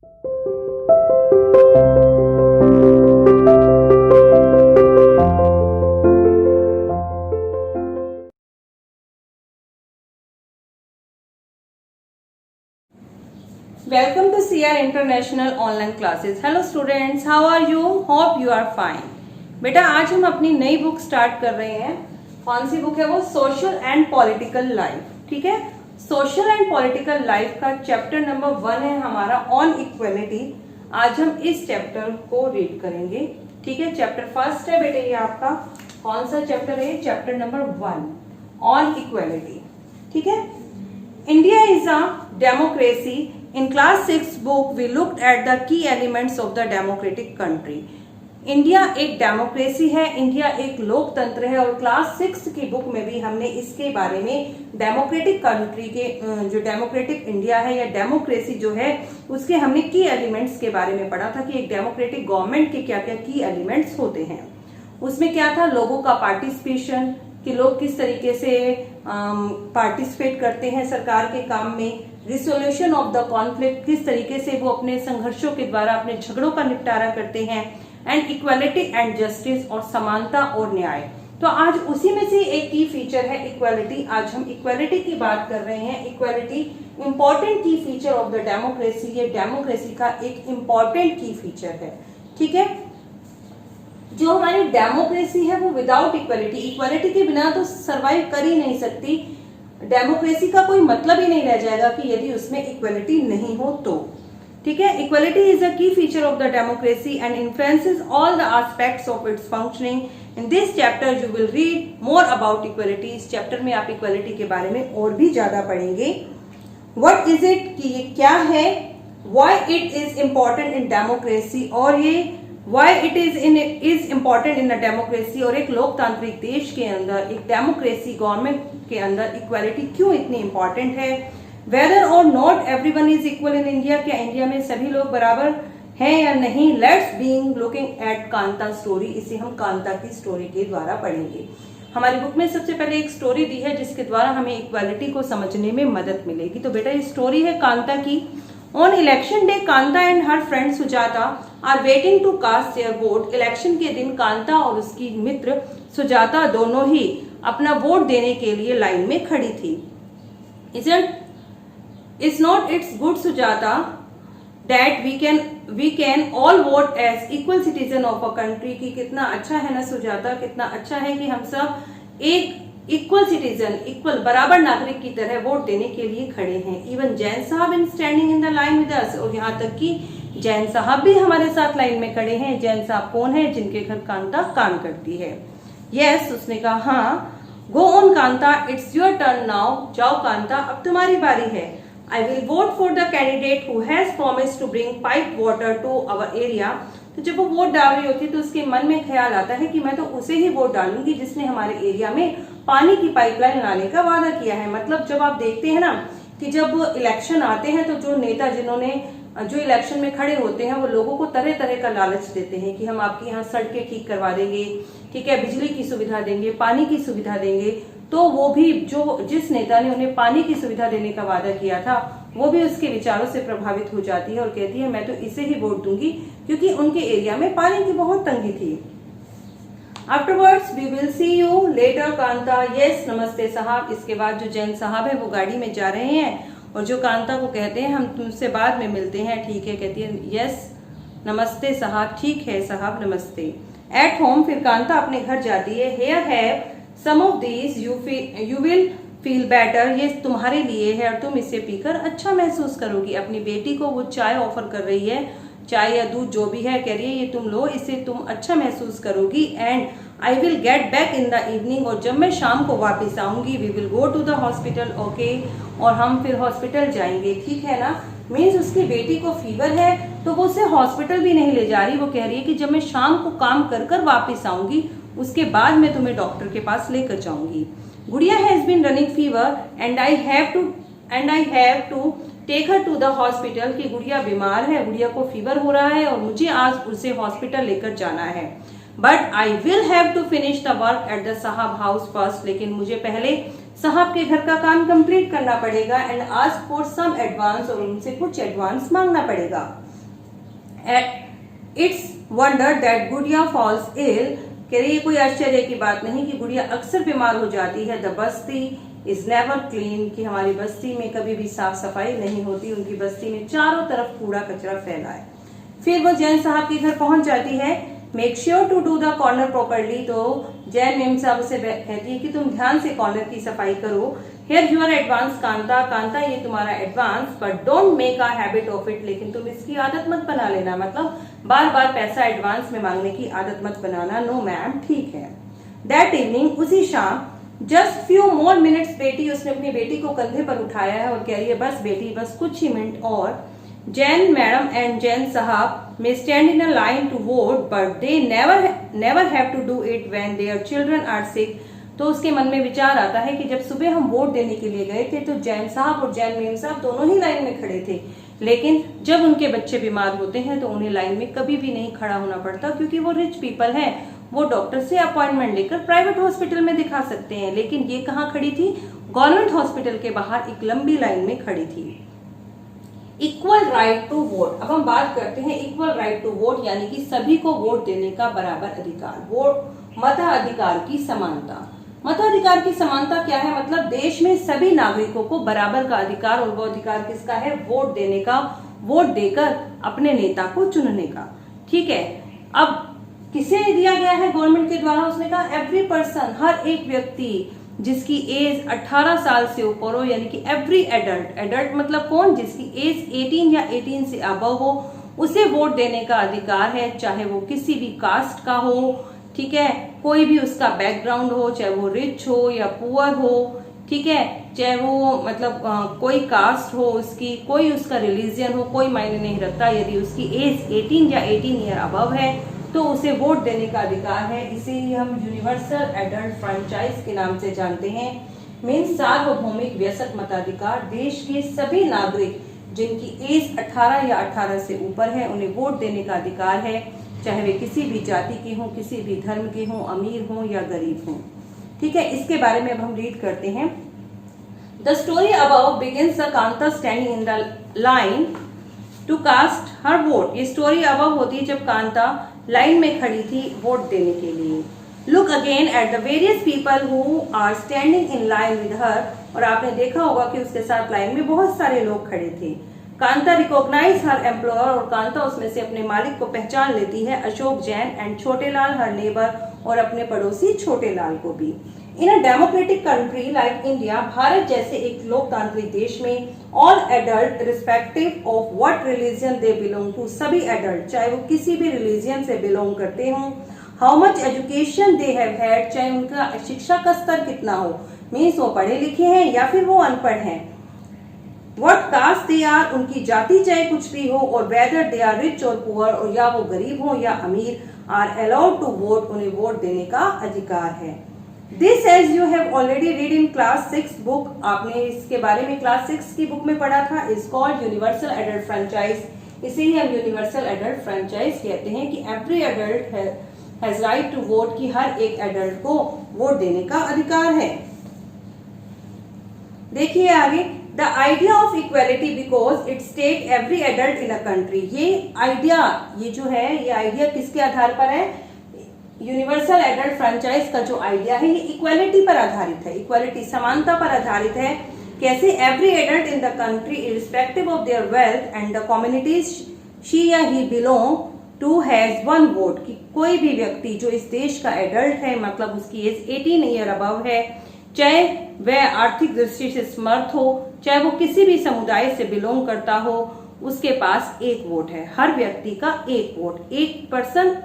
Welcome to CR International Online Classes. Hello students, how are you? Hope you are fine. बेटा आज हम अपनी नई बुक स्टार्ट कर रहे हैं. कौन सी बुक है वो? Social and political life. ठीक है, सोशल एंड पॉलिटिकल लाइफ का चैप्टर नंबर 1 है हमारा ऑन इक्वेलिटी. आज हम इस चैप्टर को रीड करेंगे. ठीक है, चैप्टर फर्स्ट है बेटे ये आपका. कौन सा चैप्टर है? Chapter number 1 on equality. ठीक है, India is a democracy. In class 6 book we looked at the key elements of the democratic country. India एक डेमोक्रेसी है, इंडिया एक लोकतंत्र है और क्लास 6 की बुक में भी हमने इसके बारे में डेमोक्रेटिक कंट्री के जो डेमोक्रेटिक इंडिया है या डेमोक्रेसी जो है उसके हमने की एलिमेंट्स के बारे में पढ़ा था कि एक डेमोक्रेटिक गवर्नमेंट के क्या क्या की एलिमेंट्स होते हैं. उसमें क्या था? लोगों का पार्टिसिपेशन, कि लोग किस तरीके से पार्टिसिपेट करते हैं सरकार के काम में. रिसोल्यूशन ऑफ द कॉन्फ्लिक्ट, किस तरीके से वो अपने संघर्षों के द्वारा अपने झगड़ों का निपटारा करते हैं. एंड इक्वालिटी एंड जस्टिस, और समानता और न्याय. तो आज उसी में से एक की फीचर है इक्वालिटी. आज हम इक्वालिटी की बात कर रहे हैं. इक्वालिटी इंपॉर्टेंट की फीचर ऑफ द डेमोक्रेसी. ये डेमोक्रेसी का एक इंपॉर्टेंट की फीचर है. ठीक है, जो हमारी डेमोक्रेसी है वो विदाउट इक्वालिटी, इक्वालिटी के बिना तो सरवाइव कर ही नहीं सकती. डेमोक्रेसी का कोई मतलब ही नहीं रह जाएगा कि यदि उसमें इक्वालिटी नहीं हो तो. ठीक है, इक्वालिटी इज अ की feature of the democracy and influences all the aspects of its functioning. In this chapter you will read more about equality. इस चैप्टर में आप इक्वालिटी के बारे में और भी ज्यादा पढ़ेंगे. व्हाट इज इट, कि ये क्या है, why it is important in democracy, और ये Why it is important in a democracy, और एक लोकतांत्रिक देश के अंदर, एक डेमोक्रेसी गवर्नमेंट के अंदर इक्वालिटी क्यों इतनी इंपॉर्टेंट है. Whether or not everyone is equal in India, क्या इंडिया में सभी लोग बराबर हैं या नहीं. Let's being looking at Kanta story. इसे हम कांता की स्टोरी के द्वारा पढ़ेंगे. हमारी बुक में सबसे पहले एक स्टोरी दी है जिसके द्वारा हमें इक्वालिटी को समझने में मदद मिलेगी. तो बेटा ये स्टोरी है कांता की. On election day, Kanta and her friend Sujata are waiting to cast their vote. Election के दिन कांता और उसकी मित्र सुजाता दोनों ही अपना वोट देने के लिए लाइन में खड़ी थी. It's not it's good Sujata that we can all vote as equal citizen of a country. कि कितना अच्छा है ना सुजाता, कितना अच्छा है कि हम सब एक इक्वल सिटीजन, इक्वल बराबर नागरिक की तरह वोट देने के लिए खड़े हैं. इवन जैन साहब इन standing in the line with us, और यहाँ तक कि जैन साहब भी हमारे साथ लाइन में खड़े हैं. जैन साहब कौन है? जिनके घर कांता काम करती है. यस, उसने कहा हाँ. Go on Kanta, it's your turn now. जाओ कांता, अब तुम्हारी बारी है. I will vote for the candidate who has promised to bring pipe water to our area. तो जब वो वोट डाल रही होती है तो उसके मन में ख्याल आता है कि मैं तो उसे ही वोट डालूंगी जिसने हमारे एरिया में पानी की पाइपलाइन लाने का वादा किया है. मतलब जब आप देखते हैं ना कि जब इलेक्शन आते हैं तो जो नेता जिन्होंने जो इलेक्शन में खड़े होते हैं वो लोगों को तरह तरह का लालच देते हैं कि हम आपके यहाँ सड़कें ठीक करवा देंगे, ठीक है, बिजली की सुविधा देंगे, पानी की सुविधा देंगे. तो वो भी जिस नेता ने उन्हें पानी की सुविधा देने का वादा किया था वो भी उसके विचारों से प्रभावित हो जाती है और कहती है मैं तो इसे ही वोट दूंगी क्योंकि उनके एरिया में पानी की बहुत तंगी थी. Afterwards we will see you later Kanta. Yes, नमस्ते साहब. इसके बाद जो जैन साहब है वो गाड़ी में जा रहे हैं और जो कांता को कहते हैं हम तुमसे बाद में मिलते हैं. ठीक है, कहती है यस नमस्ते साहब. ठीक है साहब, नमस्ते. एट होम, फिर कांता अपने घर जाती है. Here have some of these you will feel better. ये तुम्हारे लिए है और तुम इसे पीकर अच्छा महसूस करोगी. अपनी बेटी को वो चाय ऑफर कर रही है, चाय या दूध जो भी है, कह रही है ये तुम लो, इससे तुम अच्छा महसूस करोगी. And I will get back in the evening, और जब मैं शाम को वापस आऊंगी we will go to the hospital. Okay, और हम फिर हॉस्पिटल जाएंगे. ठीक है ना. मीन्स उसकी बेटी को फीवर है तो वो उसे हॉस्पिटल भी नहीं ले जा रही. वो कह रही है कि जब मैं शाम को काम कर कर वापस आऊंगी उसके बाद मैं तुम्हें डॉक्टर के पास लेकर जाऊंगी. Gudiya has been running fever and I have to take her to the hospital. की गुड़िया बीमार है, गुड़िया को फीवर हो रहा है और मुझे आज उसे हॉस्पिटल लेकर जाना है. But I will have to finish the work at the saheb house first. लेकिन मुझे पहले साहब के घर का काम कंप्लीट करना पड़ेगा. And ask for some advance, और उनसे कुछ एडवांस मांगना पड़ेगा. It's wonder that Gudiya falls ill, कह रही है कोई आश्चर्य की बात नहीं कि गुड़िया अक्सर बीमार हो जाती है। The Basti is never clean, कि हमारी बस्ती में कभी भी साफ सफाई नहीं होती, उनकी बस्ती में चारों तरफ कूड़ा कचरा फैला है। फिर वो जैन साहब के घर पहुंच जाती है। Make sure to do the corner properly, तो जैन मेम साहब उसे कहती है कि तुम ध्यान से कॉर्नर की सफाई करो। Here you are advance Kanta, Kanta ये तुम्हारा advance, but don't make a habit of it, लेकिन तुम इसकी आदत मत बना लेना, मतलब बार बार पैसा एडवांस में मांगने की आदत मत बनाना। नो मैम, ठीक है। दैट इवनिंग, उसी शाम, जस्ट फ्यू मोर मिनट्स बेटी, उसने अपनी बेटी को कंधे पर उठाया है और कह रही है बस बेटी बस कुछ ही मिनट और। जैन मैडम एंड जैन साहब may stand in a line to vote, but they never have to do it when their children are sick. तो उसके मन में विचार आता है कि जब सुबह हम वोट देने के लिए गए थे तो जैन साहब और जैन मेम साहब दोनों ही लाइन में खड़े थे, लेकिन जब उनके बच्चे बीमार होते हैं तो उन्हें लाइन में कभी भी नहीं खड़ा होना पड़ता, क्योंकि वो रिच पीपल हैं, वो डॉक्टर से अपॉइंटमेंट लेकर प्राइवेट हॉस्पिटल में दिखा सकते हैं। लेकिन ये कहाँ खड़ी थी? गवर्नमेंट हॉस्पिटल के बाहर एक लंबी लाइन में खड़ी थी। इक्वल राइट टू वोट, अब हम बात करते हैं इक्वल राइट टू वोट, यानी कि सभी को वोट देने का बराबर अधिकार, वोट मताधिकार की समानता। मताधिकार की समानता क्या है? मतलब देश में सभी नागरिकों को बराबर का अधिकार, और वो अधिकार किसका है? वोट देने का, वोट देकर अपने नेता को चुनने का। ठीक है, अब किसे दिया गया है गवर्नमेंट के द्वारा? उसने कहा एवरी पर्सन, हर एक व्यक्ति जिसकी एज 18 साल से ऊपर हो, यानी कि एवरी एडल्ट, एडल्ट मतलब कौन? जिसकी एज 18 या 18 से अबव हो, उसे वोट देने का अधिकार है, चाहे वो किसी भी कास्ट का हो, ठीक है, कोई भी उसका बैकग्राउंड हो, चाहे वो रिच हो या पुअर हो, ठीक है, चाहे वो मतलब कोई कास्ट हो उसकी, कोई उसका रिलीजियन हो, कोई मायने नहीं रखता। यदि उसकी एज 18 या 18 ईयर अबव है तो उसे वोट देने का अधिकार है। इसे ही हम यूनिवर्सल एडल्ट फ्रेंचाइज के नाम से जानते हैं। मीन्स सार्वभौमिक वयस्क मताधिकार, देश के सभी नागरिक जिनकी एज 18 या 18 से ऊपर है उन्हें वोट देने का अधिकार है, चाहे वे किसी भी जाति के हों, किसी भी धर्म के हों, अमीर हों या गरीब हों। ठीक है, इसके बारे में अब हम रीड करते हैं। The story about begins the Kanta standing in the line to cast her vote. ये स्टोरी अबाउट होती है जब कांता लाइन में खड़ी थी वोट देने के लिए। Look again at the various people who are standing in line with her, और आपने देखा होगा कि उसके साथ लाइन में बहुत सारे लोग खड़े थे। कांता रिकॉग्नाइज हर एम्प्लॉयर, और कांता उसमें से अपने मालिक को पहचान लेती है, अशोक जैन, एंड छोटे लाल हर नेबर, और अपने पड़ोसी छोटे लाल को भी। In a democratic country like India, Bharat जैसे एक लोकतांत्रिक देश में, all adult respective of what religion they belong to, सभी एडल्ट चाहे वो किसी भी रिलीजन से बिलोंग करते हों, how much education they have had, चाहे उनका शिक्षा का स्तर कितना हो, मीन्स वो पढ़े लिखे हैं या फिर वो अनपढ़ हैं, व्हाट कास्ट दे आर, उनकी जाति चाहे कुछ भी हो, और वेदर दे आर रिच और पुअर, और या वो गरीब हो या अमीर, आर अलाउड टू वोट, उन्हें वोट देने का अधिकार है। This as you have already read in class 6 book, आपने इसके बारे में क्लास 6 की बुक में पढ़ा था, is called universal adult franchise. इसे ही हम यूनिवर्सल एडल्ट फ्रेंचाइज कहते हैं कि every adult has right to vote, कि हर एक एडल्ट को वोट देने का अधिकार है। देखिए आगे, the idea of equality because it's take every adult in a country. ये आइडिया, ये जो है, ये आइडिया किसके आधार पर है? यूनिवर्सल एडल्ट फ्रेंचाइज का जो आइडिया है ये इक्वेलिटी पर आधारित है, इक्वेलिटी समानता पर आधारित है। कैसे? Every adult in the country irrespective of their wealth and the communities she या he belong to has one vote, कि कोई भी व्यक्ति जो इस देश का एडल्ट है, मतलब उसकी एज 18 ईयर अबव है, चाहे वह आर्थिक दृष्टि से समर्थ हो, चाहे वो किसी भी समुदाय से बिलोंग करता हो, उसके पास एक वोट है। हर व्यक्ति का एक वोट, एक पर्सन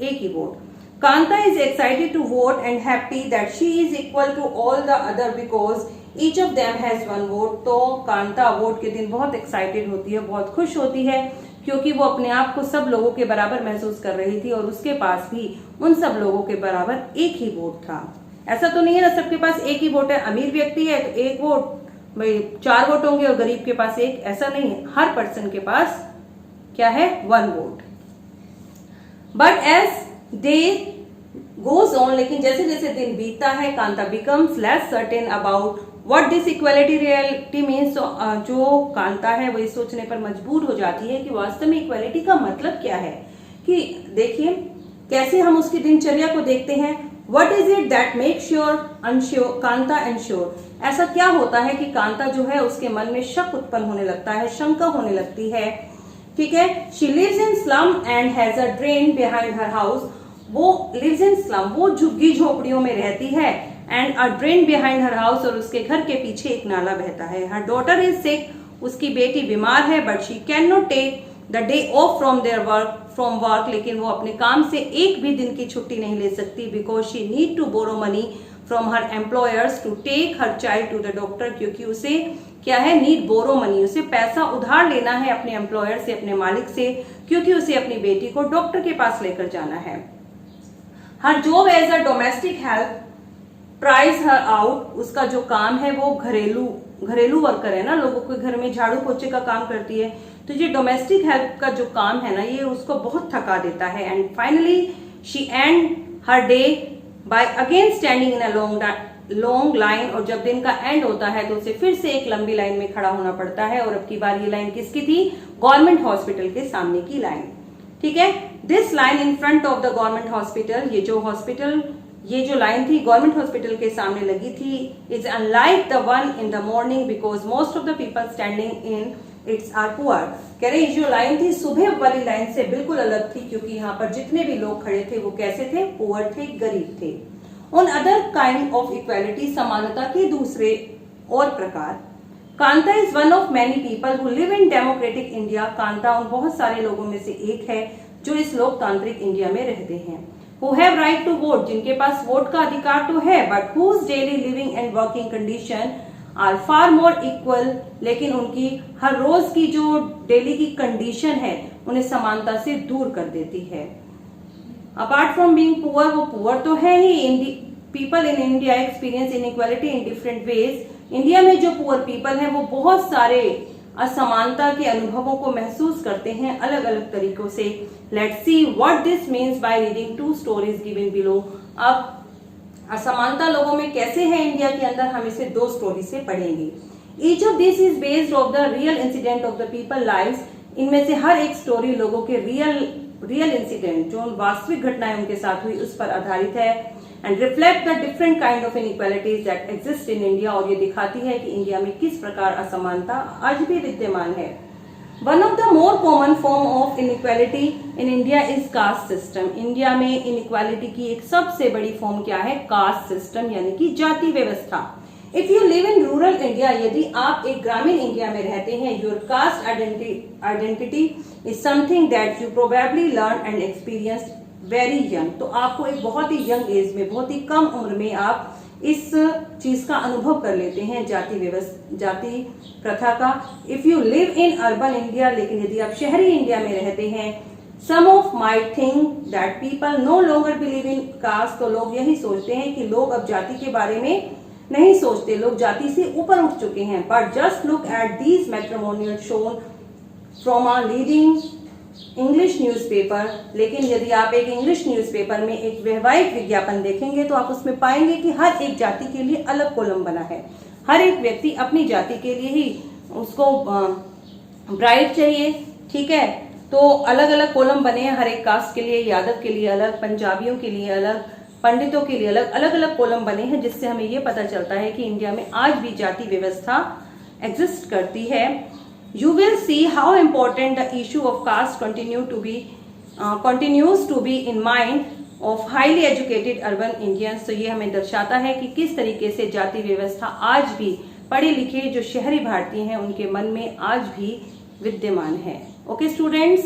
एक ही vote. Kanta is excited to vote and happy that she is equal to all the other because each of them has one vote. तो कांता वोट के दिन बहुत एक्साइटेड होती है, बहुत खुश होती है, क्योंकि वो अपने आप को सब लोगों के बराबर महसूस कर रही थी और उसके पास भी उन सब लोगों के बराबर एक ही वोट था। ऐसा तो नहीं है ना सबके पास एक ही वोट है, अमीर व्यक्ति है तो एक वोट, भाई 4 वोट होंगे और गरीब के पास एक, ऐसा नहीं है, हर पर्सन के पास क्या है? 1 vote. But as day goes on, लेकिन जैसे जैसे दिन बीतता है, Kanta becomes less certain about what this equality reality means, जो कांता है वो इस सोचने पर मजबूर हो जाती है कि वास्तव में इक्वालिटी का मतलब क्या है। कि देखिए कैसे हम उसकी दिनचर्या को देखते हैं। What is it that make sure unsure Kanta ensure, ऐसा क्या होता है कि कांता जो है उसके मन में शक उत्पन्न होने लगता है, शंका होने लगती है। ठीक है, she lives in slum and has a drain behind her house, वो लिव्स इन स्लम, वो झुग्गी झोपड़ियों में रहती है, and a drain behind her house, और उसके घर के पीछे एक नाला बहता है। हर डॉटर इज सिक, उसकी बेटी बीमार है, but she can not take the day off from work, लेकिन वो अपने काम से एक भी दिन की छुट्टी नहीं ले सकती, because she need to borrow money from her employers to take her child to the doctor, क्योंकि उसे क्या है, नीड बोरो मनी, उसे पैसा उधार लेना है अपने एम्प्लॉयर से, अपने मालिक से, क्योंकि उसे अपनी बेटी को डॉक्टर के पास लेकर जाना है। Her job as a domestic help prize her out, उसका जो काम है वो घरेलू वर्कर है ना, लोगों के घर में झाड़ू पोछे का काम करती है, तो ये डोमेस्टिक हेल्प का जो काम है ना ये उसको बहुत थका देता है। And finally she end her day by again standing in a long line, और जब दिन का एंड होता है तो उसे फिर से एक लंबी लाइन में खड़ा होना पड़ता है, और अब की बार ये लाइन किसकी थी, गवर्नमेंट हॉस्पिटल के सामने की लाइन। ठीक है, this line in front of the government hospital, ये जो लाइन थी गवर्नमेंट हॉस्पिटल के सामने लगी थी, is unlike the one in the morning because most of the people standing in its are poor. कह रहे जो लाइन थी सुबह वाली लाइन से बिल्कुल अलग थी, क्योंकि यहाँ पर जितने भी लोग खड़े थे वो कैसे थे, पुअर थे, गरीब थे। On other kind of equality, समानता के दूसरे और प्रकार, Kanta is one of many people who live in democratic India, Kanta उन बहुत सारे लोगों में से एक है जो इस लोकतांत्रिक इंडिया में रहते हैं। Who have right to vote, जिनके पास वोट का अधिकार तो है, but whose daily living and working condition are far more equal, लेकिन उनकी हर रोज की जो डेली की कंडीशन है उन्हें समानता से दूर कर देती है। अपार्ट फ्रॉम बीइंग पुअर, वो पुअर तो है ही, people in India experience inequality in different ways, India में जो पुअर पीपल है वो बहुत सारे असमानता के अनुभवों को महसूस करते हैं अलग अलग तरीकों से। Let's see what this means by reading two stories given below. अब असमानता लोगों में कैसे है इंडिया के अंदर, हम इसे दो स्टोरी से पढ़ेंगे। Each of this is based of the real incident of the people lives, इनमें से हर एक स्टोरी लोगों के रियल इंसिडेंट, जो वास्तविक घटनाएं उनके साथ हुई उस पर आधारित है। And reflect the different kind of inequalities that exist in India, और ये दिखाती है कि इंडिया में किस प्रकार असमानता आज भी विद्यमान है। One of the more common form of inequality in India is caste system, India में इनइक्वालिटी की एक सबसे बड़ी फॉर्म क्या है, कास्ट सिस्टम, यानी कि जाति व्यवस्था। If you live in rural India, यदि आप एक ग्रामीण इंडिया में रहते हैं, your cast identity is something that you probably learn and experience very young, तो आपको एक बहुत ही यंग एज में, बहुत ही कम उम्र में आप इस चीज का अनुभव कर लेते हैं, जाति प्रथा का। If you live in urban India, लेकिन यदि आप शहरी इंडिया में रहते हैं, some of might think that people no longer believe in caste, तो लोग यही सोचते हैं कि लोग अब जाति के बारे में नहीं सोचते, लोग जाति से ऊपर उठ चुके हैं। But just look at these matrimonial shown from a leading English newspaper, लेकिन यदि आप एक इंग्लिश न्यूज़पेपर में एक वैवाहिक विज्ञापन देखेंगे तो आप उसमें पाएंगे कि हर एक जाति के लिए अलग कॉलम बना है। हर एक व्यक्ति अपनी जाति के लिए ही उसको ब्राइड चाहिए, ठीक है, तो अलग अलग कॉलम बने हैं हर एक कास्ट के लिए, यादव के लिए अलग, पंजाबियों के लिए अलग, पंडितों के लिए अलग, अलग अलग कॉलम बने हैं, जिससे हमें ये पता चलता है कि इंडिया में आज भी जाति व्यवस्था एग्जिस्ट करती है। You will see how important the issue of caste continues to be in mind of highly educated urban Indians। तो ये हमें दर्शाता है कि किस तरीके से जाति व्यवस्था आज भी पढ़े लिखे जो शहरी भारतीय हैं उनके मन में आज भी विद्यमान है। Okay students.